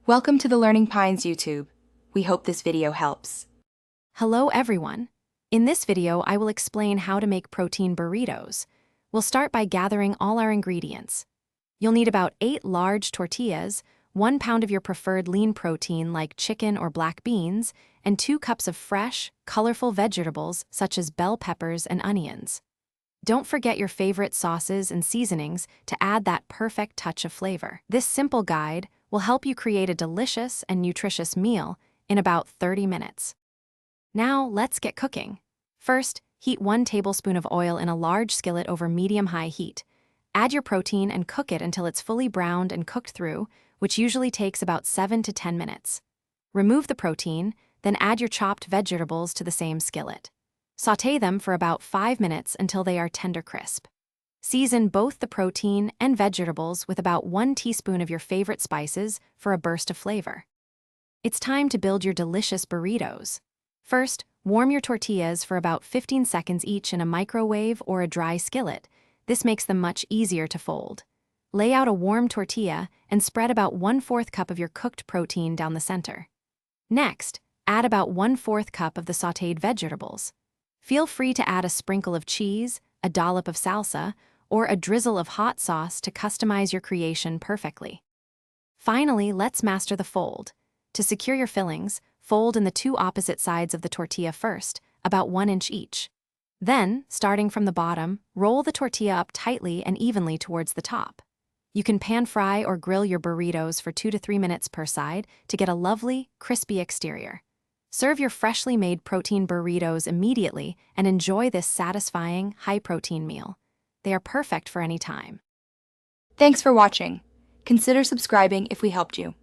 Welcome to the Learning Pines YouTube. We hope this video helps. Hello everyone. In this video, I will explain how to make protein burritos. We'll start by gathering all our ingredients. You'll need about 8 large tortillas, 1 pound of your preferred lean protein like chicken or black beans, and 2 cups of fresh, colorful vegetables such as bell peppers and onions. Don't forget your favorite sauces and seasonings to add that perfect touch of flavor. This simple guide will help you create a delicious and nutritious meal in about 30 minutes. Now, let's get cooking. First, heat 1 tablespoon of oil in a large skillet over medium-high heat. Add your protein and cook it until it's fully browned and cooked through, which usually takes about 7 to 10 minutes. Remove the protein, then add your chopped vegetables to the same skillet. Sauté them for about 5 minutes until they are tender crisp. Season both the protein and vegetables with about 1 teaspoon of your favorite spices for a burst of flavor. It's time to build your delicious burritos. First, warm your tortillas for about 15 seconds each in a microwave or a dry skillet. This makes them much easier to fold. Lay out a warm tortilla and spread about 1/4 cup of your cooked protein down the center. Next, add about 1/4 cup of the sautéed vegetables. Feel free to add a sprinkle of cheese, a dollop of salsa, or a drizzle of hot sauce to customize your creation perfectly. Finally, let's master the fold. To secure your fillings, fold in the 2 opposite sides of the tortilla first, about 1 inch each. Then, starting from the bottom, roll the tortilla up tightly and evenly towards the top. You can pan fry or grill your burritos for 2 to 3 minutes per side to get a lovely, crispy exterior. Serve your freshly made protein burritos immediately and enjoy this satisfying, high-protein meal. They are perfect for any time. Thanks for watching. Consider subscribing if we helped you.